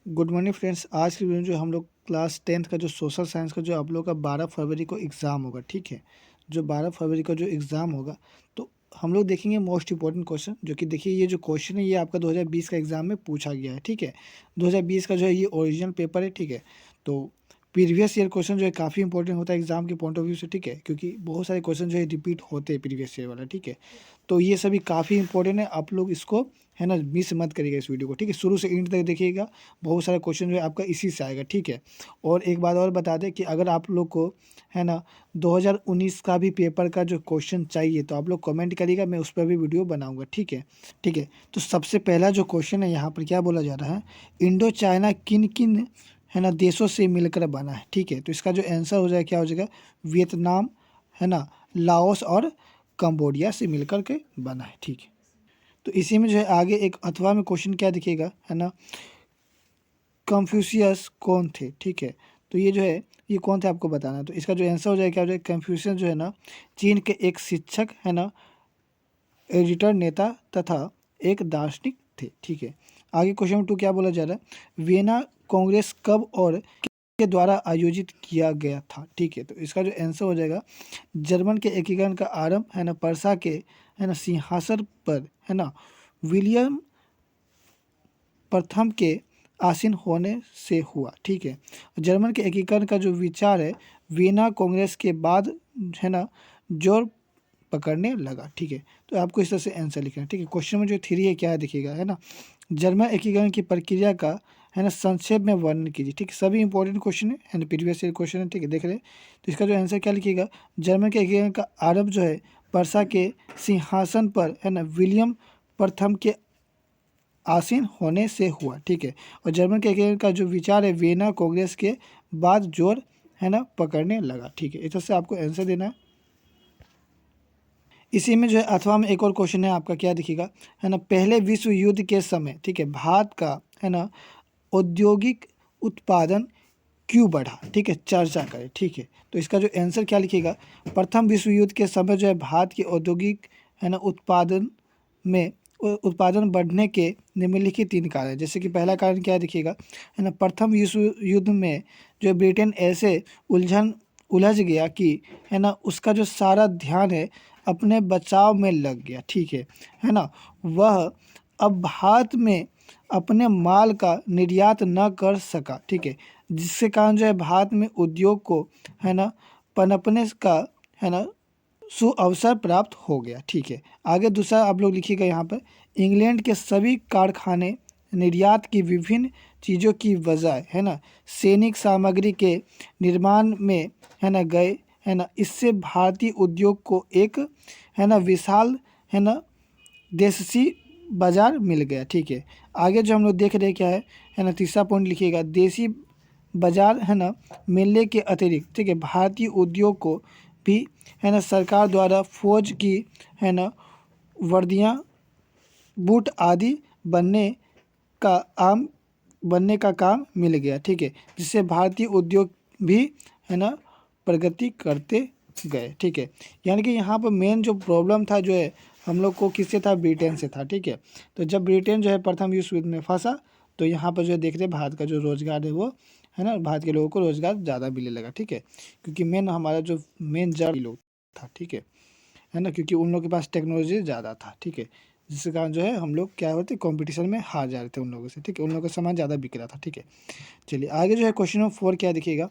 Good morning friends. आज की video में जो हम लोग क्लास 10th का जो सोशल साइंस का जो आप लोग का 12 फरवरी को एग्ज़ाम होगा, ठीक है। जो 12 फरवरी का जो एग्ज़ाम होगा, तो हम लोग देखेंगे मोस्ट इंपॉर्टेंट क्वेश्चन, जो कि देखिए ये जो क्वेश्चन है ये आपका 2020 का एग्ज़ाम में पूछा गया है, ठीक है। 2020 का जो है ये ओरिजिनल पेपर है, ठीक है। तो प्रीवियस ईयर क्वेश्चन जो है काफ़ी इंपॉर्टेंट होता है एग्ज़ाम के पॉइंट ऑफ व्यू से, ठीक है, क्योंकि बहुत सारे क्वेश्चन जो है रिपीट होते हैं प्रीवियस ईयर वाला, ठीक है। तो ये सभी काफ़ी इंपॉर्टेंट है, आप लोग इसको है ना मिस मत करिएगा इस वीडियो को, ठीक है। शुरू से एंड तक देखिएगा, बहुत सारा क्वेश्चन जो है आपका इसी से आएगा, ठीक है। और एक बात और बता दें कि अगर आप लोग को है ना 2019 का भी पेपर का जो क्वेश्चन चाहिए तो आप लोग कमेंट करिएगा, मैं उस पर भी वीडियो बनाऊंगा, ठीक है। ठीक है, तो सबसे पहला जो क्वेश्चन है यहाँ पर क्या बोला जा रहा है, इंडो चाइना किन किन है ना देशों से मिलकर बना है, ठीक है। तो इसका जो आंसर हो जाएगा क्या हो जाएगा, वियतनाम, है ना, लाओस और कंबोडिया से मिलकर के बना है, ठीक है। तो इसी में जो है आगे एक अथवा में क्वेश्चन क्या दिखेगा, है ना, कन्फ्यूशियस कौन थे, ठीक है। तो ये जो है ये कौन थे आपको बताना है। तो इसका जो आंसर हो जाएगा क्या हो जाएगा, कन्फ्यूशियस जो है ना चीन के एक शिक्षक, है ना, एडिटर, नेता तथा एक दार्शनिक थे, ठीक है। आगे क्वेश्चन नंबर 2 क्या बोला जा रहा है, वियना कांग्रेस कब और के द्वारा आयोजित किया गया था, ठीक है। तो इसका जो आंसर हो जाएगा, जर्मन के एकीकरण का आरंभ, है ना, पर्सा के, है ना, सिंहासन पर, है ना, विलियम प्रथम के आसीन होने से हुआ, ठीक है। जर्मन के एकीकरण का जो विचार है वियना कांग्रेस के बाद, है ना, जोर पकड़ने लगा, ठीक है। तो आपको इस तरह से आंसर लिखना है, ठीक है। क्वेश्चन में जो थ्री है क्या है देखिएगा, है ना, जर्मन एकीकरण की प्रक्रिया का, है ना, संक्षेप में वर्णन कीजिए, ठीक है। सभी इंपॉर्टेंट क्वेश्चन है ना, प्रीवियस ईयर क्वेश्चन है, ठीक है, देख रहे हैं। तो इसका जो आंसर क्या लिखिएगा, जर्मन के एकीकरण का आरंभ जो है पर्सा के सिंहासन पर, है ना, विलियम प्रथम के आसीन होने से हुआ, ठीक है। और जर्मन के एकीकरण का जो विचार है वियना कांग्रेस के बाद जोर, है ना, पकड़ने लगा, ठीक है। इस तरह से आपको आंसर देना है। इसी में जो है अथवा में एक और क्वेश्चन है आपका, क्या दिखेगा, है ना, पहले विश्व युद्ध के समय, ठीक है, भारत का, है ना, औद्योगिक उत्पादन क्यों बढ़ा, ठीक है, चर्चा करें, ठीक है। तो इसका जो आंसर क्या लिखिएगा, प्रथम विश्व युद्ध के समय जो है भारत की औद्योगिक, है ना, में उत्पादन बढ़ने के निम्नलिखित तीन कारण हैं। जैसे कि पहला कारण क्या है देखिएगा, है ना, प्रथम विश्व युद्ध में जो ब्रिटेन ऐसे उलझ गया कि, है ना, उसका जो सारा ध्यान है अपने बचाव में लग गया, ठीक है ना। वह अब भारत में अपने माल का निर्यात न कर सका, ठीक है, जिसके कारण जो है भारत में उद्योग को, है ना, पनपने का, है ना, सुअवसर प्राप्त हो गया, ठीक है। आगे दूसरा आप लोग लिखिएगा यहाँ पर, इंग्लैंड के सभी कारखाने निर्यात की विभिन्न चीज़ों की बजाय, है ना, सैनिक सामग्री के निर्माण में, है ना, गए, है ना। इससे भारतीय उद्योग को एक, है ना, विशाल, है ना, देसी बाजार मिल गया, ठीक है। आगे जो हम लोग देख रहे हैं क्या है ना, तीसरा पॉइंट लिखिएगा, देसी बाजार, है ना, मिलने के अतिरिक्त, ठीक है, भारतीय उद्योग को भी, है ना, सरकार द्वारा फौज की, है ना, वर्दियाँ, बूट आदि बनने का आम बनने का काम मिल गया, ठीक है, जिससे भारतीय उद्योग भी, है ना, प्रगति करते गए, ठीक है। यानी कि यहाँ पर मेन जो प्रॉब्लम था जो है हम लोग को किससे था, ब्रिटेन से था, ठीक है। तो जब ब्रिटेन जो है प्रथम विश्व युद्ध में फंसा, तो यहाँ पर जो है देख रहे भारत का जो रोजगार है वो, है ना, भारत के लोगों को रोजगार ज़्यादा मिलने लगा, ठीक है, क्योंकि मेन हमारा जो मेन जड़ लोग था, ठीक है ना, क्योंकि उन लोगों के पास टेक्नोलॉजी ज़्यादा था, ठीक है, जिसके कारण जो है हम लोग क्या होते कंपटीशन में हार जा रहे थे उन लोगों से, ठीक है, उन लोगों का सामान ज़्यादा बिक रहा था, ठीक है। चलिए आगे जो है क्वेश्चन नंबर 4 क्या दिखेगा,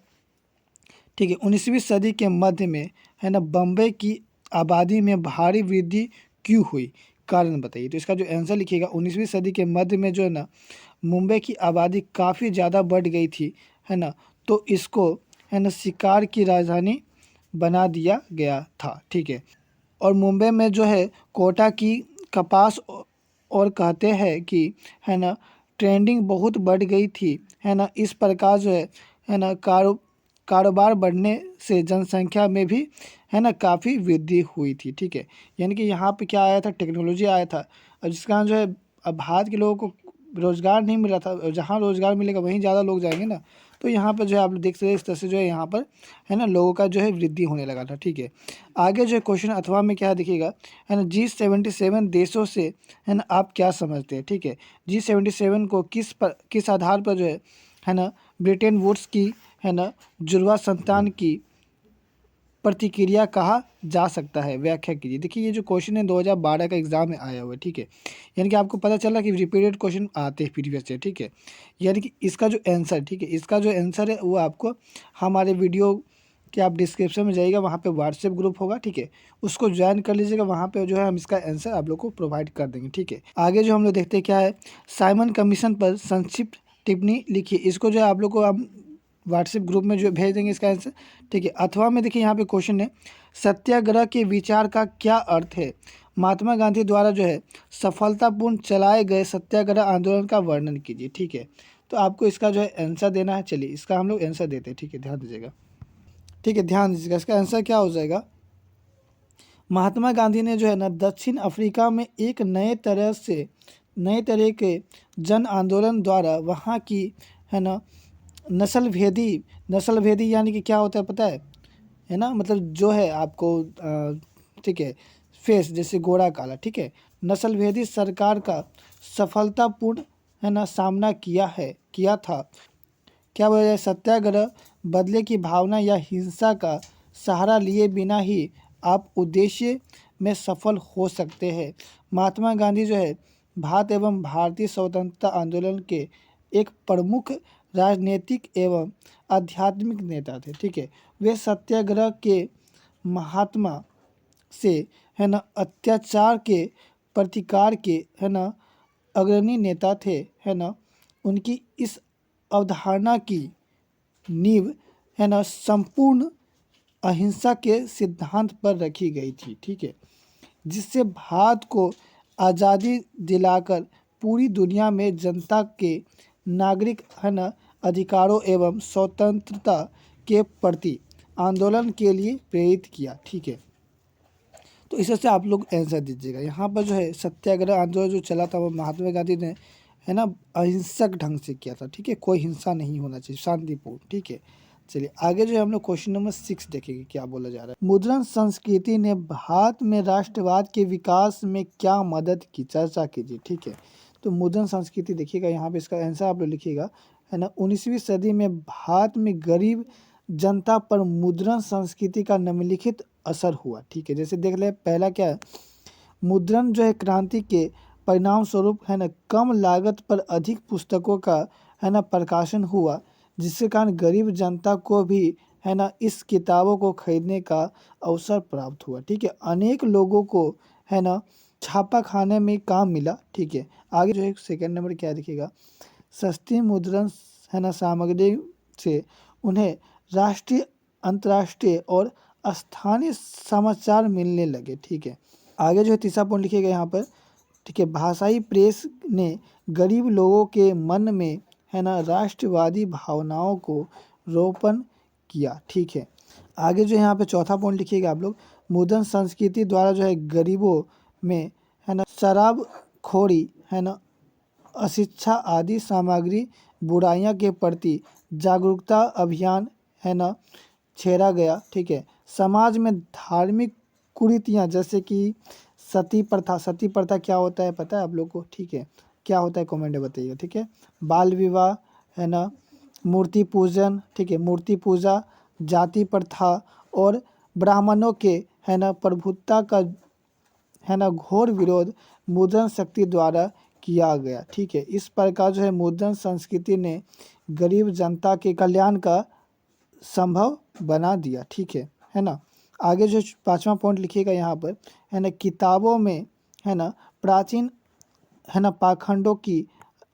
ठीक है, 19वीं सदी के मध्य में, है ना, बम्बई की आबादी में भारी वृद्धि क्यों हुई, कारण बताइए। तो इसका जो आंसर लिखिएगा, 19वीं सदी के मध्य में जो है ना मुंबई की आबादी काफ़ी ज़्यादा बढ़ गई थी, है ना, तो इसको, है ना, शिकार की राजधानी बना दिया गया था, ठीक है। और मुंबई में जो है कोटा की कपास और कहते हैं कि, है ना, ट्रेंडिंग बहुत बढ़ गई थी, है ना। इस प्रकार जो है ना कारोबार बढ़ने से जनसंख्या में भी, है ना, काफ़ी वृद्धि हुई थी, ठीक है। यानी कि यहाँ पे क्या आया था, टेक्नोलॉजी आया था, और जिस कारण जो है अब भारत के लोगों को रोज़गार नहीं मिला था, और जहाँ रोज़गार मिलेगा वहीं ज़्यादा लोग जाएंगे ना, तो यहाँ पर जो है आप लोग देख सकते हैं इस तरह से जो है यहाँ पर है ना लोगों का जो है वृद्धि होने लगा था। ठीक है, आगे जो है क्वेश्चन अथवा में क्या दिखेगा, है ना, G77 देशों से, है ना, आप क्या समझते हैं। ठीक है, G77 को किस आधार पर जो है ना ब्रिटेन वुड्स की, है ना, जुड़वा संतान की प्रतिक्रिया कहा जा सकता है, व्याख्या कीजिए। देखिए ये जो क्वेश्चन है 2012 का एग्जाम में आया हुआ है। ठीक है, यानी कि आपको पता चला कि रिपीटेड क्वेश्चन आते हैं प्रीवियस से। ठीक है, यानी कि इसका जो आंसर, ठीक है, इसका जो आंसर है वो आपको हमारे वीडियो के आप डिस्क्रिप्शन में जाइएगा, वहाँ पे व्हाट्सएप ग्रुप होगा। ठीक है, उसको ज्वाइन कर लीजिएगा, वहाँ पे जो है हम इसका आंसर आप लोग को प्रोवाइड कर देंगे। ठीक है, आगे जो हम लोग देखते हैं क्या है, साइमन कमीशन पर संक्षिप्त टिप्पणी लिखिए। इसको जो है आप लोग को हम व्हाट्सएप ग्रुप में जो भेज देंगे इसका आंसर। ठीक है, अथवा में देखिए यहाँ पे क्वेश्चन है, सत्याग्रह के विचार का क्या अर्थ है, महात्मा गांधी द्वारा जो है सफलतापूर्ण चलाए गए सत्याग्रह आंदोलन का वर्णन कीजिए। ठीक है, तो आपको इसका जो है आंसर देना है। चलिए इसका हम लोग आंसर देते हैं। ठीक है, ध्यान दीजिएगा। ठीक है, ध्यान दीजिएगा, इसका आंसर क्या हो जाएगा, महात्मा गांधी ने जो है ना दक्षिण अफ्रीका में एक नए तरह के जन आंदोलन द्वारा वहाँ की, है ना, नस्ल भेदी यानी कि क्या होता है पता है ना, मतलब जो है आपको ठीक है, फेस जैसे गोरा काला। ठीक है, नस्ल भेदी सरकार का सफलतापूर्ण, है ना, सामना किया था। क्या बोला जाए, सत्याग्रह बदले की भावना या हिंसा का सहारा लिए बिना ही आप उद्देश्य में सफल हो सकते हैं। महात्मा गांधी जो है भारत एवं भारतीय स्वतंत्रता आंदोलन के एक प्रमुख राजनीतिक एवं आध्यात्मिक नेता थे। ठीक है, वे सत्याग्रह के महात्मा से, है ना, अत्याचार के प्रतिकार के, है ना, अग्रणी नेता थे। है ना, उनकी इस अवधारणा की नींव, है ना, संपूर्ण अहिंसा के सिद्धांत पर रखी गई थी। ठीक है, जिससे भारत को आज़ादी दिलाकर पूरी दुनिया में जनता के नागरिक, है ना, अधिकारों एवं स्वतंत्रता के प्रति आंदोलन के लिए प्रेरित किया। ठीक है, तो इस से आप लोग आंसर दीजिएगा। यहाँ पर जो है सत्याग्रह आंदोलन जो चला था वो महात्मा गांधी ने, है ना, अहिंसक ढंग से किया था। ठीक है, कोई हिंसा नहीं होना चाहिए, शांतिपूर्ण। ठीक है, चलिए आगे जो है हम लोग क्वेश्चन नंबर 6 देखेंगे क्या बोला जा रहा है। मुद्रण संस्कृति ने भारत में राष्ट्रवाद के विकास में क्या मदद की, चर्चा कीजिए। ठीक है, तो मुद्रण संस्कृति देखिएगा, यहाँ पे इसका आंसर आप लोग लिखिएगा, है ना, 19वीं सदी में भारत में गरीब जनता पर मुद्रण संस्कृति का निम्नलिखित असर हुआ। ठीक है, जैसे देख ले, पहला क्या है, मुद्रण जो है क्रांति के परिणाम स्वरूप, है ना, कम लागत पर अधिक पुस्तकों का, है ना, प्रकाशन हुआ, जिसके कारण गरीब जनता को भी, है ना, इस किताबों को खरीदने का अवसर प्राप्त हुआ। ठीक है, अनेक लोगों को, है ना, छापा खाने में काम मिला। ठीक है, आगे जो है सेकंड नंबर क्या दिखेगा, सस्ती मुद्रण, है ना, सामग्री से उन्हें राष्ट्रीय, अंतर्राष्ट्रीय और स्थानीय समाचार मिलने लगे। ठीक है, आगे जो है तीसरा पॉइंट लिखिएगा यहाँ पर। ठीक है, भाषाई प्रेस ने गरीब लोगों के मन में, है ना, राष्ट्रवादी भावनाओं को रोपण किया। ठीक है, आगे जो यहाँ पे चौथा पॉइंट लिखिएगा आप लोग, मुद्रण संस्कृति द्वारा जो है गरीबों में, है ना, शराबखोरी, है ना, अशिक्षा आदि सामग्री बुराइयां के प्रति जागरूकता अभियान, है ना, छेड़ा गया। ठीक है, समाज में धार्मिक कुरीतियाँ जैसे कि सती प्रथा क्या होता है पता है आप लोग को। ठीक है, क्या होता है कमेंट में बताइएगा। ठीक है, बाल विवाह, है ना, मूर्ति पूजन, ठीक है, मूर्ति पूजा, जाति प्रथा और ब्राह्मणों के, है ना, प्रभुत्ता का, है ना, घोर विरोध मुद्रण शक्ति द्वारा किया गया। ठीक है, इस प्रकार जो है मुद्रण संस्कृति ने गरीब जनता के कल्याण का संभव बना दिया। ठीक है ना। आगे जो पांचवा पॉइंट लिखिएगा यहाँ पर, है ना, किताबों में, है ना, प्राचीन, है ना, पाखंडों की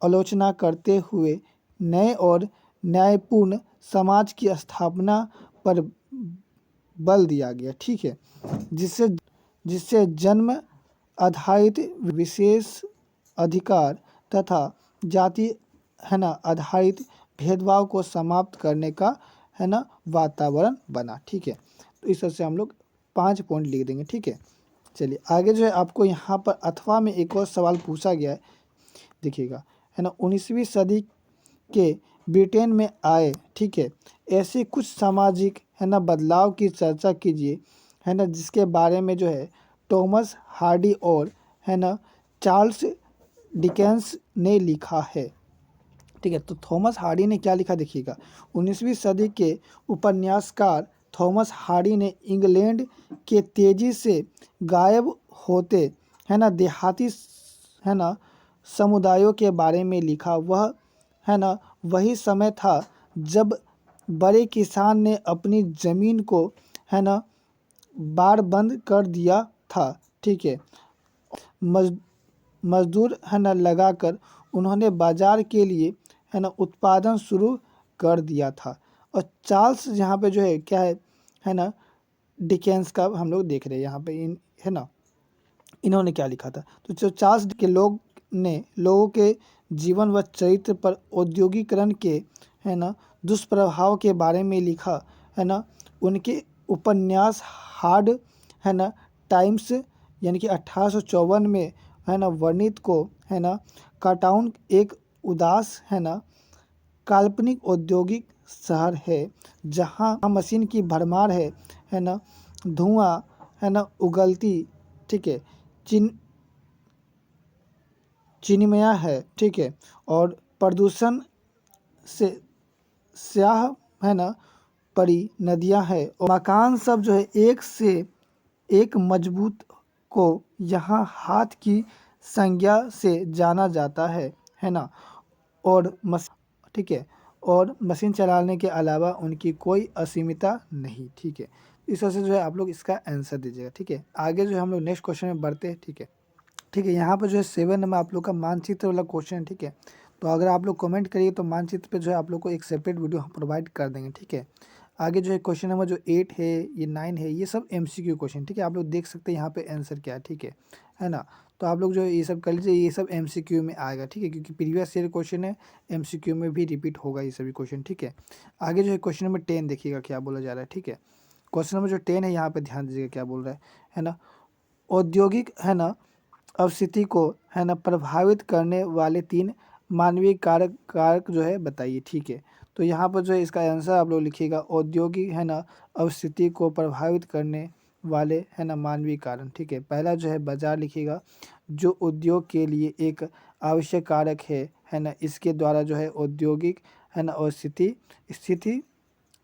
आलोचना करते हुए नए और न्यायपूर्ण समाज की स्थापना पर बल दिया गया। ठीक है, जिससे जन्म आधारित विशेष अधिकार तथा जाति, है ना, आधारित भेदभाव को समाप्त करने का, है ना, वातावरण बना। ठीक है, तो इस तरह से हम लोग 5 पॉइंट लिख देंगे। ठीक है, चलिए आगे जो है आपको यहाँ पर अथवा में एक और सवाल पूछा गया है, देखिएगा, है ना, 19वीं सदी के ब्रिटेन में आए, ठीक है, ऐसे कुछ सामाजिक है ना बदलाव की चर्चा कीजिए, है ना, जिसके बारे में जो है थॉमस हार्डी और है ना चार्ल्स डिकेंस ने लिखा है। ठीक है, तो थॉमस हार्डी ने क्या लिखा देखिएगा। 19वीं सदी के उपन्यासकार थॉमस हार्डी ने इंग्लैंड के तेजी से गायब होते है ना देहाती है ना समुदायों के बारे में लिखा। वह है ना वही समय था जब बड़े किसान ने अपनी ज़मीन को है ना बार बंद कर दिया था। ठीक है, मज मजदूर है ना लगाकर उन्होंने बाजार के लिए है ना उत्पादन शुरू कर दिया था। और चार्ल्स यहाँ पे जो है क्या है ना डिकेंस का हम लोग देख रहे हैं यहाँ पे इन है ना इन्होंने क्या लिखा था। तो जो चार्ल्स के लोग ने लोगों के जीवन व चरित्र पर औद्योगिकरण के है ना दुष्प्रभाव के बारे में लिखा है ना। उनके उपन्यास हार्ड है ना टाइम्स यानी कि 1854 में है ना वर्णित को है ना काटाउन एक उदास है ना काल्पनिक औद्योगिक शहर है जहाँ मशीन की भरमार है ना धुआं है ना उगलती, ठीक है, चिन चिनिमया है, ठीक है, और प्रदूषण से स्याह है ना परी नदियां है और मकान सब जो है एक से एक मजबूत को यहाँ हाथ की संज्ञा से जाना जाता है ना। और ठीक है, और मशीन चलाने के अलावा उनकी कोई असीमितता नहीं। ठीक है, इस वजह से जो है आप लोग इसका आंसर दीजिएगा। ठीक है, आगे जो है हम लोग नेक्स्ट क्वेश्चन में बढ़ते हैं। ठीक है, ठीक है, यहाँ पर जो है 7 नंबर आप लोग का मानचित्र वाला क्वेश्चन है। ठीक है, तो अगर आप लोग कमेंट करिए तो मानचित्र पे जो है आप लोग को एक सेपरेट वीडियो हम प्रोवाइड कर देंगे। ठीक है, आगे जो है क्वेश्चन नंबर जो 8 है, ये 9 है, ये सब MCQ क्वेश्चन। ठीक है, आप लोग देख सकते हैं यहाँ पे आंसर क्या है। ठीक है ना। तो आप लोग जो है ये सब कर लीजिए, ये सब MCQ में आएगा। ठीक है, क्योंकि प्रीवियस ईयर क्वेश्चन है, MCQ में भी रिपीट होगा ये सभी क्वेश्चन। ठीक है, आगे जो है क्वेश्चन नंबर 10 देखिएगा क्या बोला जा रहा है। ठीक है, क्वेश्चन नंबर जो 10 है यहाँ पे ध्यान दीजिएगा क्या बोल रहा है ना। औद्योगिक है ना अवस्थिति को है ना प्रभावित करने वाले 3 मानवीय कारक कारक जो है बताइए। ठीक है, तो यहाँ पर जो है इसका आंसर आप लोग लिखिएगा औद्योगिक है ना अवस्थिति को प्रभावित करने वाले है ना मानवीय कारण। ठीक है, पहला जो है बाजार लिखिएगा, जो उद्योग के लिए एक आवश्यक कारक है ना, इसके द्वारा जो है औद्योगिक है ना अवस्थिति स्थिति,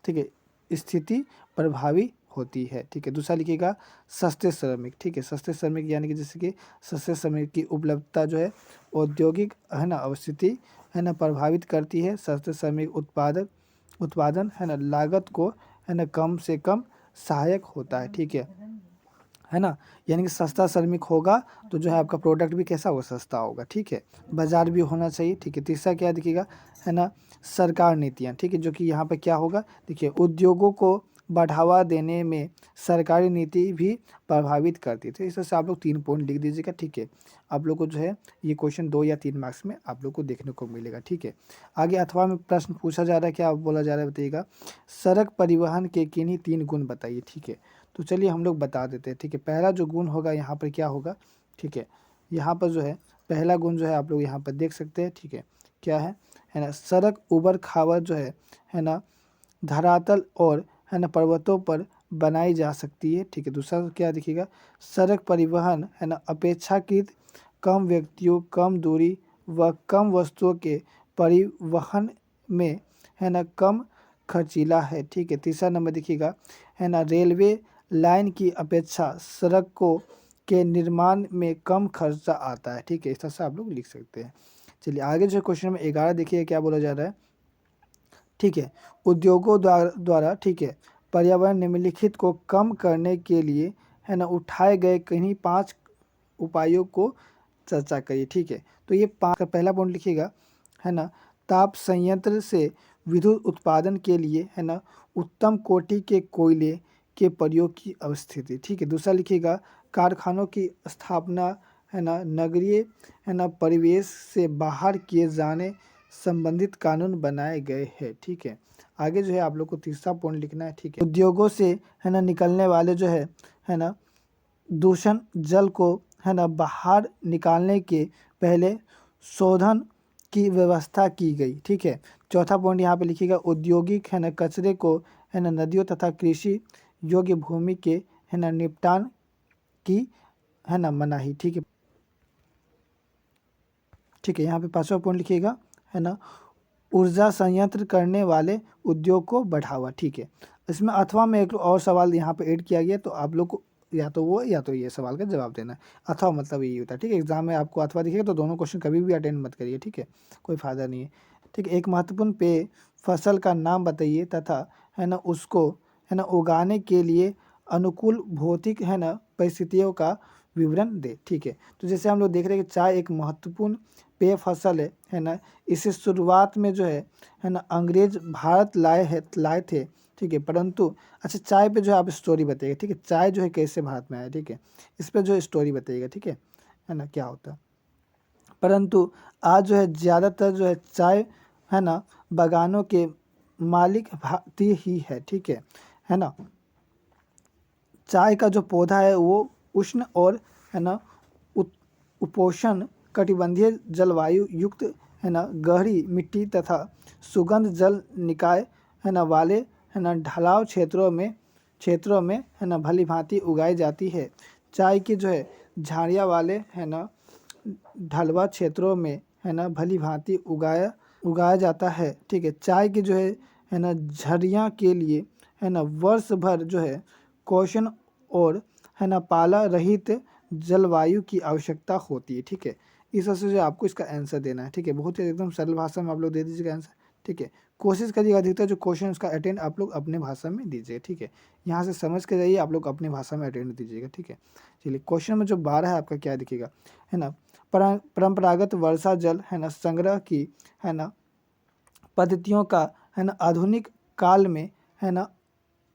ठीक है, स्थिति प्रभावी होती है। ठीक है, दूसरा लिखिएगा सस्ते श्रमिक। ठीक है, सस्ते श्रमिक यानी कि जैसे कि सस्ते श्रमिक की उपलब्धता जो है औद्योगिक है ना अवस्थिति है ना प्रभावित करती है। सस्ते श्रमिक उत्पादन है ना लागत को है ना कम से कम सहायक होता है। ठीक है ना, यानी कि सस्ता श्रमिक होगा तो जो है आपका प्रोडक्ट भी कैसा होगा, सस्ता होगा। ठीक है, बाजार भी होना चाहिए। ठीक है, तीसरा क्या दिखेगा है ना सरकार नीतियाँ। ठीक है, जो कि यहाँ पे क्या होगा देखिए उद्योगों को बढ़ावा देने में सरकारी नीति भी प्रभावित करती है। तो इस तरह से आप लोग 3 पॉइंट लिख दीजिएगा। ठीक है, आप लोग को जो है ये क्वेश्चन 2 या 3 मार्क्स में आप लोग को देखने को मिलेगा। ठीक है, आगे अथवा में प्रश्न पूछा जा रहा है, क्या बोला जा रहा है बताइएगा, सड़क परिवहन के किन्हीं 3 गुण बताइए। ठीक है, तो चलिए हम लोग बता देते हैं। ठीक है, पहला जो गुण होगा यहाँ पर क्या होगा। ठीक है, यहाँ पर जो है पहला गुण जो है आप लोग यहाँ पर देख सकते हैं। ठीक है, क्या है ना सड़क उबड़ खाबड़ जो है ना धरातल और है ना पर्वतों पर बनाई जा सकती है। ठीक है, दूसरा क्या दिखेगा, सड़क परिवहन है ना अपेक्षाकृत कम व्यक्तियों, कम दूरी व कम वस्तुओं के परिवहन में है ना कम खर्चीला है। ठीक है, तीसरा नंबर देखिएगा है ना रेलवे लाइन की अपेक्षा सड़कों के निर्माण में कम खर्चा आता है। ठीक है, इस तरह से आप लोग लिख सकते हैं। चलिए आगे जो क्वेश्चन नंबर 11 देखिए क्या बोला जा रहा है। ठीक है, उद्योगों द्वारा ठीक है पर्यावरण निम्नलिखित को कम करने के लिए है ना उठाए गए किन्हीं 5 उपायों को चर्चा करिए। ठीक है, तो ये 5 का पहला पॉइंट लिखिएगा है ना ताप संयंत्र से विद्युत उत्पादन के लिए है ना उत्तम कोटि के कोयले के प्रयोग की अवस्थिति। ठीक है, दूसरा लिखिएगा कारखानों की स्थापना है ना नगरीय है ना परिवेश से बाहर किए जाने संबंधित कानून बनाए गए हैं। ठीक है, आगे जो है आप लोग को तीसरा पॉइंट लिखना है। ठीक है, उद्योगों से है ना निकलने वाले जो है ना दूषण जल को है ना बाहर निकालने के पहले शोधन की व्यवस्था की गई। ठीक है, चौथा पॉइंट यहाँ पे लिखिएगा, औद्योगिक है ना कचरे को है ना नदियों तथा कृषि योग्य भूमि के है ना निपटान की है ना मनाही। ठीक है, ठीक है। यहाँ पे पांचवा पॉइंट लिखिएगा है ना, ऊर्जा संयंत्र करने वाले उद्योग को बढ़ावा। ठीक है, इसमें अथवा में एक और सवाल यहाँ पे ऐड किया गया, तो आप लोग को या तो वो या तो ये सवाल का जवाब देना है। अथवा मतलब यही होता है। ठीक है, एग्जाम में आपको अथवा दिखेगा तो दोनों क्वेश्चन कभी भी अटेंड मत करिए। ठीक है, कोई फायदा नहीं है। ठीक है, एक महत्वपूर्ण पेय फसल का नाम बताइए तथा है ना उसको है ना उगाने के लिए अनुकूल भौतिक है ना परिस्थितियों का विवरण दे। ठीक है, तो जैसे हम लोग देख रहे हैं कि चाय एक महत्वपूर्ण पेय फसल है ना। इसे शुरुआत में जो है ना अंग्रेज भारत लाए थे। ठीक है, परंतु अच्छा चाय पे जो है आप स्टोरी बताइएगा। ठीक है, चाय जो है कैसे भारत में आया। ठीक है, इस पे जो स्टोरी बताइएगा। ठीक है ना, क्या होता है। परंतु आज जो है ज़्यादातर जो है चाय है ना बागानों के मालिक भारतीय ही है। ठीक है ना। चाय का जो पौधा है वो उष्ण और है ना उपोष्ण कटिबंधीय जलवायु युक्त है ना गहरी मिट्टी तथा सुगंध जल निकाय है ना वाले है ना ढलाव क्षेत्रों में है ना भली भांति उगाई जाती है। चाय की जो है झाड़ियाँ वाले है ना ढलवा क्षेत्रों में है ना भली भांति उगाया जाता है। ठीक है, चाय की जो है ना झड़ियाँ के लिए है ना वर्ष भर जो है कौशन और है ना पाला रहित जलवायु की आवश्यकता होती है। ठीक है, इस वजह से जो आपको इसका आंसर देना है। ठीक है, बहुत ही एकदम सरल भाषा में आप लोग दे दीजिएगा आंसर। ठीक है, कोशिश करिएगा अधिकतर जो क्वेश्चन उसका अटेंड आप लोग अपने भाषा में दीजिए। ठीक है, यहाँ से समझ के जाइए, आप लोग अपनी भाषा में अटेंड दीजिएगा। ठीक है, चलिए क्वेश्चन में जो 12 है आपका क्या दिखेगा है ना, परंपरागत वर्षा जल है ना संग्रह की है ना पद्धतियों का है ना आधुनिक काल में है ना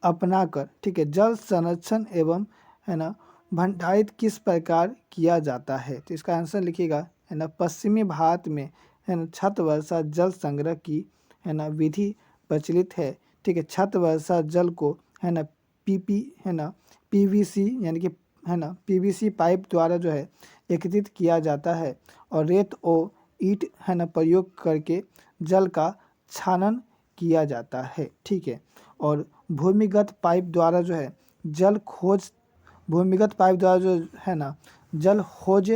अपनाकर ठीक है जल संरक्षण एवं है ना भंडारित किस प्रकार किया जाता है। तो इसका आंसर लिखिएगा है ना, पश्चिमी भारत में है ना छत वर्षा जल संग्रह की है ना विधि प्रचलित है। ठीक है, छत वर्षा जल को है ना पीवीसी यानी कि है ना पीवीसी पाइप द्वारा जो है एकत्रित किया जाता है और रेत और ईंट है ना प्रयोग करके जल का छानन किया जाता है। ठीक है, और भूमिगत पाइप द्वारा जो है भूमिगत पाइप द्वारा जो है ना जल खोज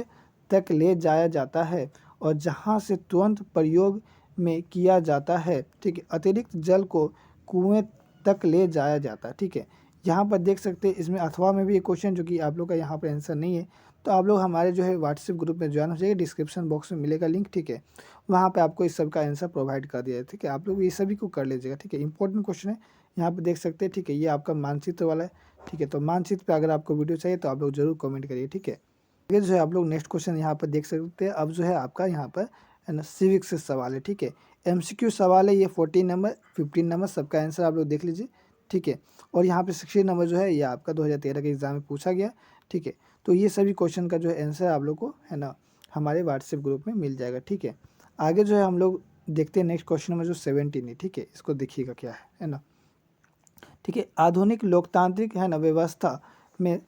तक ले जाया जाता है और जहां से तुरंत प्रयोग में किया जाता है। ठीक है, अतिरिक्त जल को कुएं तक ले जाया जाता है। ठीक है, यहाँ पर देख सकते हैं इसमें अथवा में भी एक क्वेश्चन जो कि आप लोग का यहाँ पर आंसर नहीं है, तो आप लोग हमारे जो है व्हाट्सएप ग्रुप में ज्वाइन हो जाइए, डिस्क्रिप्शन बॉक्स में मिलेगा लिंक। ठीक है, वहाँ पे आपको इस सब का आंसर प्रोवाइड कर दिया है। ठीक है, आप लोग ये सभी को कर लीजिएगा। ठीक है, इंपॉर्टेंट क्वेश्चन है, यहाँ पे देख सकते हैं। ठीक है, ये आपका मानचित्र वाला है। ठीक है, तो मानचित्र पे अगर आपको वीडियो चाहिए तो आप लोग जरूर कमेंट करिए। ठीक है, ये जो है आप लोग नेक्स्ट क्वेश्चन यहाँ पर देख सकते हैं। अब जो है आपका यहाँ पर है ना सिविक्स से सवाल है। ठीक है, MCQ सवाल है, ये 14 नंबर 15 नंबर सबका आंसर आप लोग देख लीजिए। ठीक है, और यहाँ पे 16 नंबर जो है ये आपका 2013 के एग्जाम में पूछा गया। ठीक है, तो ये सभी क्वेश्चन का जो है आंसर आप लोग को है ना हमारे व्हाट्सएप ग्रुप में मिल जाएगा। ठीक है, आगे जो है हम लोग देखते हैं नेक्स्ट क्वेश्चन में जो 17 है। ठीक है, इसको देखिएगा क्या है ना। ठीक है, आधुनिक लोकतांत्रिक है ना व्यवस्था में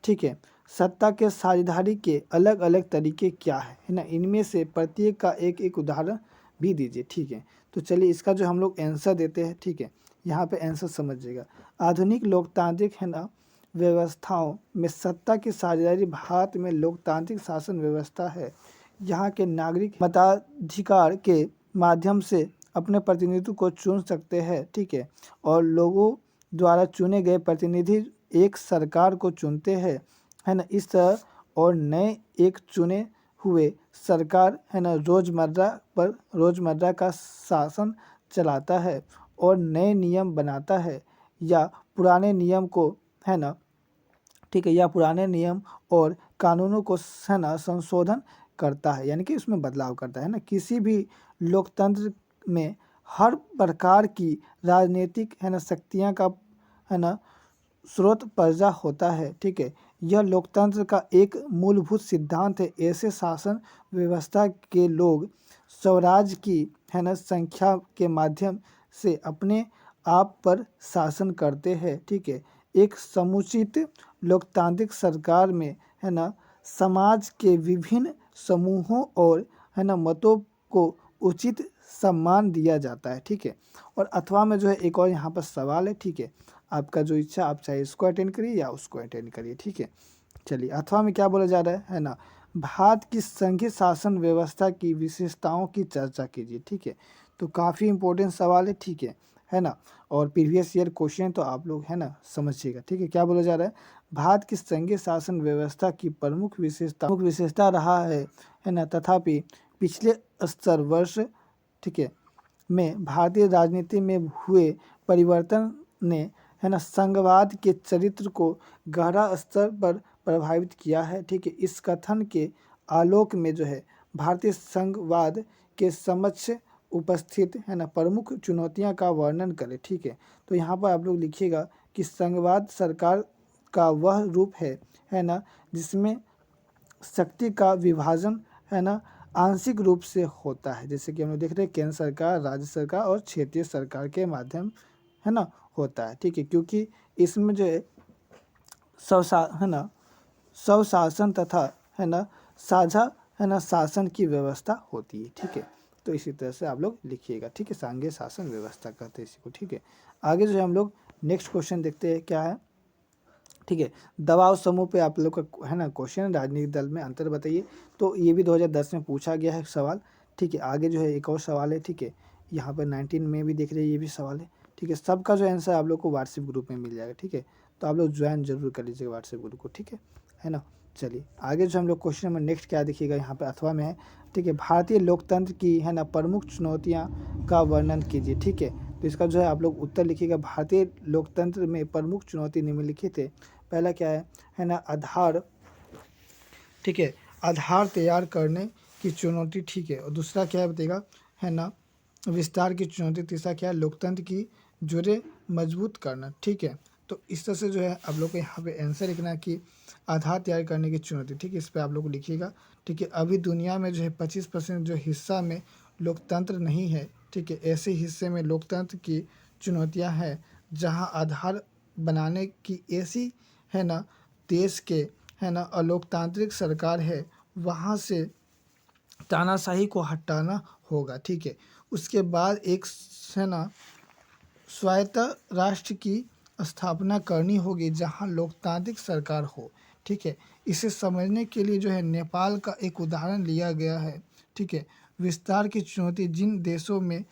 ठीक है सत्ता के साझेदारी के अलग अलग तरीके क्या है ना, इनमें से प्रत्येक का एक एक उदाहरण भी दीजिए। ठीक है, तो चलिए इसका जो हम लोग आंसर देते हैं। ठीक है, यहाँ पे आंसर समझिएगा। आधुनिक लोकतांत्रिक है ना व्यवस्थाओं में सत्ता की साझेदारी भारत में लोकतांत्रिक शासन व्यवस्था है। यहाँ के नागरिक मताधिकार के माध्यम से अपने प्रतिनिधि को चुन सकते हैं। ठीक है, और लोगों द्वारा चुने गए प्रतिनिधि एक सरकार को चुनते हैं है ना इस तरह, और नए एक चुने हुए सरकार है ना रोजमर्रा का शासन चलाता है और नए नियम बनाता है या पुराने नियम को है ना ठीक है या पुराने नियम और कानूनों को है ना संशोधन करता है, यानी कि उसमें बदलाव करता है ना। किसी भी लोकतंत्र में हर प्रकार की राजनीतिक है ना शक्तियाँ का है ना स्रोत प्रजा होता है। ठीक है, यह लोकतंत्र का एक मूलभूत सिद्धांत है। ऐसे शासन व्यवस्था के लोग स्वराज की है ना संख्या के माध्यम से अपने आप पर शासन करते हैं। ठीक है, एक समुचित लोकतांत्रिक सरकार में है ना समाज के विभिन्न समूहों और है ना मतों को उचित सम्मान दिया जाता है, ठीक है। और अथवा में जो है एक और यहाँ पर सवाल है, ठीक है। आपका जो इच्छा, आप चाहे इसको अटेंड करिए या उसको अटेंड करिए, ठीक है। चलिए, अथवा में क्या बोला जा रहा है ना, भारत की संघीय शासन व्यवस्था की विशेषताओं की चर्चा कीजिए, ठीक है। तो काफ़ी इंपॉर्टेंट सवाल है ना। और प्रीवियस ईयर क्वेश्चन तो आप लोग है ना समझिएगा, ठीक है। क्या बोला जा रहा है, भारत की संघीय शासन व्यवस्था की प्रमुख विशेषता रहा है ना, तथापि पिछले स्तर वर्ष, ठीक में भारतीय राजनीति में हुए परिवर्तन ने है ना संघवाद के चरित्र को गहरा स्तर पर प्रभावित किया है, ठीक है। इस कथन के आलोक में जो है भारतीय संघवाद के समक्ष उपस्थित है ना प्रमुख चुनौतियां का वर्णन करें, ठीक है। तो यहाँ पर आप लोग लिखिएगा कि संघवाद सरकार का वह रूप है ना, जिसमें शक्ति का विभाजन है ना आंशिक रूप से होता है, जैसे कि हम लोग देख रहे हैं केंद्र सरकार, राज्य सरकार और क्षेत्रीय सरकार के माध्यम है ना होता है, ठीक है। क्योंकि इसमें जो है स्वशासन तथा है ना साझा है ना शासन की व्यवस्था होती है, ठीक है। तो इसी तरह से आप लोग लिखिएगा, ठीक है। सांघिक शासन व्यवस्था कहते हैं इसी को, ठीक है। आगे जो है हम लोग नेक्स्ट क्वेश्चन देखते हैं क्या है, ठीक है। दबाव समूह पे आप लोग का है ना क्वेश्चन, राजनीतिक दल में अंतर बताइए। तो ये भी 2010 में पूछा गया है सवाल, ठीक है। आगे जो है एक और सवाल है, ठीक है। यहाँ पर 19 में भी देख रहे हैं, ये भी सवाल है, ठीक है। सबका जो आंसर आप लोग को व्हाट्सएप ग्रुप में मिल जाएगा, ठीक है। तो आप लोग ज्वाइन जरूर कर लीजिएगा व्हाट्सएप ग्रुप को, ठीक है ना। चलिए आगे जो हम लोग क्वेश्चन नंबर नेक्स्ट क्या देखिएगा, यहाँ पर अथवा में है, ठीक है। भारतीय लोकतंत्र की है ना प्रमुख चुनौतियाँ का वर्णन कीजिए, ठीक है। तो इसका जो है आप लोग उत्तर लिखिएगा, भारतीय लोकतंत्र में प्रमुख चुनौती निम्नलिखित है। पहला क्या है ना आधार, ठीक है, आधार तैयार करने की चुनौती, ठीक है। और दूसरा क्या है बताइएगा, है ना विस्तार की चुनौती। तीसरा क्या है, लोकतंत्र की जड़ें मजबूत करना, ठीक है। तो इस तरह से जो है आप लोग को यहाँ पे आंसर लिखना है कि आधार तैयार करने की चुनौती, ठीक है। इस पर आप लोग को लिखिएगा, ठीक है। अभी दुनिया में जो है 25% जो हिस्सा में लोकतंत्र नहीं है, ठीक है। ऐसे हिस्से में लोकतंत्र की चुनौतियाँ हैं जहाँ आधार बनाने की ऐसी है ना देश के है ना अलोकतांत्रिक सरकार है, वहाँ से तानाशाही को हटाना होगा, ठीक है। उसके बाद एक है ना स्वायत्त राष्ट्र की स्थापना करनी होगी जहाँ लोकतांत्रिक सरकार हो, ठीक है। इसे समझने के लिए जो है नेपाल का एक उदाहरण लिया गया है, ठीक है। विस्तार की चुनौती, जिन देशों में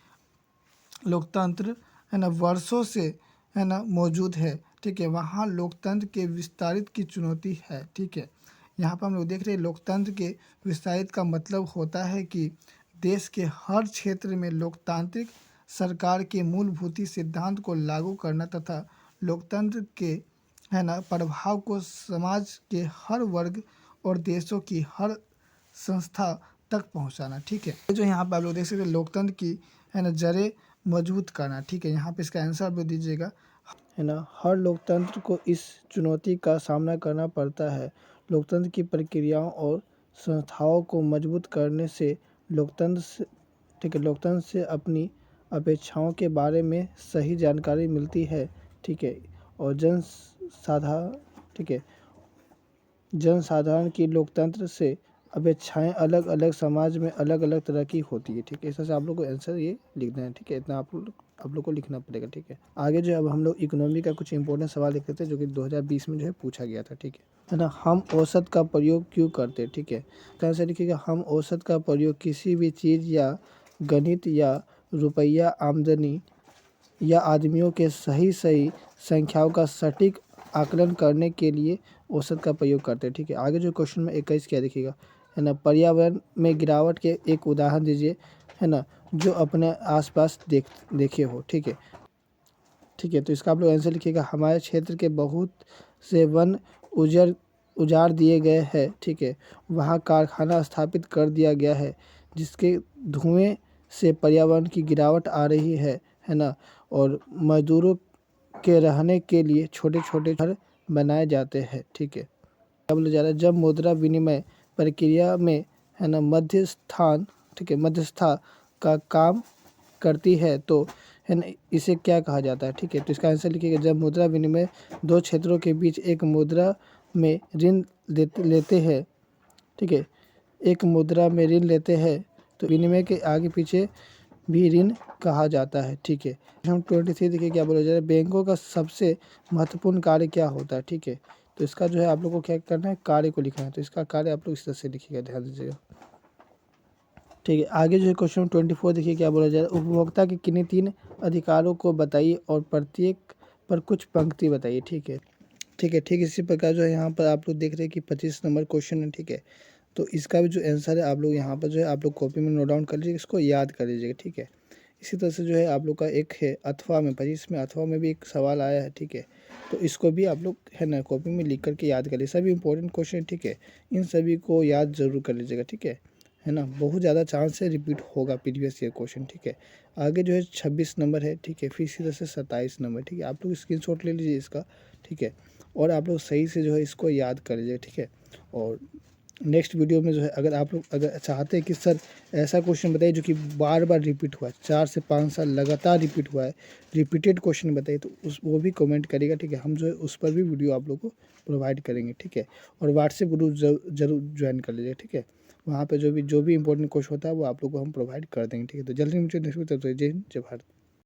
लोकतंत्र है ना वर्षों से है ना मौजूद है, ठीक है, वहाँ लोकतंत्र के विस्तारित की चुनौती है, ठीक है। यहाँ पर हम लोग देख रहे हैं लोकतंत्र के विस्तारित का मतलब होता है कि देश के हर क्षेत्र में लोकतांत्रिक सरकार के मूलभूत सिद्धांत को लागू करना तथा लोकतंत्र के है ना प्रभाव को समाज के हर वर्ग और देशों की हर संस्था तक पहुँचाना, ठीक है। जो यहाँ पर आप लोग देख सकते हैं लोकतंत्र की है ना जड़ें मजबूत करना, ठीक है। यहाँ पे इसका आंसर भी दीजिएगा, है ना। हर लोकतंत्र को इस चुनौती का सामना करना पड़ता है। लोकतंत्र की प्रक्रियाओं और संस्थाओं को मजबूत करने से ठीक है लोकतंत्र से अपनी अपेक्षाओं के बारे में सही जानकारी मिलती है, ठीक है। और जनसाधारण की लोकतंत्र से अपेक्षाएं अलग अलग समाज में अलग अलग तरह की होती है, ठीक है। इस तरह से आप लोग को आंसर ये लिखना है, ठीक है। इतना आप लोग को लिखना पड़ेगा, ठीक है। आगे जो अब हम लोग इकोनॉमी का कुछ इंपॉर्टेंट सवाल लिख लेते हैं जो कि 2020 में जो है पूछा गया था, ठीक है ना। हम औसत का प्रयोग क्यों करते हैं, ठीक है। तो आंसर लिखिएगा, हम औसत का प्रयोग किसी भी चीज़ या गणित या रुपया, आमदनी या आदमियों के सही संख्याओं का सटीक आकलन करने के लिए औसत का प्रयोग करते हैं, ठीक है। आगे जो क्वेश्चन में 21 क्या देखिएगा, है ना पर्यावरण में गिरावट के एक उदाहरण दीजिए, है ना जो अपने आसपास देखे हो, ठीक है। तो इसका आप लोग आंसर लिखिएगा, हमारे क्षेत्र के बहुत से वन उजाड़ दिए गए हैं, ठीक है। वहाँ कारखाना स्थापित कर दिया गया है जिसके धुएं से पर्यावरण की गिरावट आ रही है ना। और मजदूरों के रहने के लिए छोटे छोटे घर बनाए जाते हैं, ठीक है। क्या बोला जा रहा है, जब मुद्रा विनिमय प्रक्रिया में है ना मध्यस्थता का काम करती है तो है ना इसे क्या कहा जाता है, ठीक है। तो इसका आंसर लिखिएगा, जब मुद्रा विनिमय दो क्षेत्रों के बीच एक मुद्रा में ऋण लेते हैं, ठीक है, एक मुद्रा में ऋण लेते हैं तो विनिमय के आगे पीछे भी ऋण कहा जाता है। ठीक है, हम 23 देखिए क्या बोला जा रहा है, बैंकों का सबसे महत्वपूर्ण कार्य क्या होता है। ठीक है, तो इसका जो है आप लोग को क्या करना है, कार्य को लिखना है। तो इसका कार्य आप लोग इस तरह से लिखिएगा, ध्यान दीजिएगा। ठीक है, आगे जो है क्वेश्चन 24 देखिए क्या बोला जा रहा है, उपभोक्ता के किन्हीं 3 अधिकारों को बताइए और प्रत्येक पर कुछ पंक्ति बताइए। ठीक है, ठीक है, ठीक इसी प्रकार जो है यहाँ पर आप लोग देख रहे हैं कि 25 नंबर क्वेश्चन है। ठीक है, तो इसका भी जो आंसर है आप लोग यहाँ पर जो है आप लोग कॉपी में नोट डाउन कर लीजिए, इसको याद कर लीजिएगा। ठीक है, इसी तरह से जो है आप लोग का एक है अथवा में, 25 में अथवा में भी एक सवाल आया है। ठीक है, तो इसको भी आप लोग है ना कॉपी में लिख करके याद कर लीजिए, सभी इंपॉर्टेंट क्वेश्चन। ठीक है, इन सभी को याद जरूर कर लीजिएगा। ठीक है ना, बहुत ज़्यादा चांस है रिपीट होगा प्रीवियस ईयर क्वेश्चन। ठीक है, आगे जो है 26 नंबर है। ठीक है, फिर इसी तरह से 27 नंबर। ठीक है, आप लोग स्क्रीनशॉट ले लीजिए इसका। ठीक है, और आप लोग सही से जो है इसको याद कर लीजिए। ठीक है, और नेक्स्ट वीडियो में जो है अगर आप लोग अगर चाहते हैं कि सर ऐसा क्वेश्चन बताइए जो कि बार बार रिपीट हुआ है, 4 से 5 साल लगातार रिपीट हुआ है, रिपीटेड क्वेश्चन बताइए, तो उस वो भी कमेंट करिएगा। ठीक है, हम जो है उस पर भी वीडियो आप लोग को प्रोवाइड करेंगे। ठीक है, और व्हाट्सएप ग्रुप जरूर ज्वाइन कर लीजिए। ठीक है, वहाँ पे जो भी इंपॉर्टेंट क्वेश्चन होता है वो आप लोग को हम प्रोवाइड कर देंगे। ठीक है, तो जल्दी मुझे नेक्स्ट, जय हिंद जय भारत।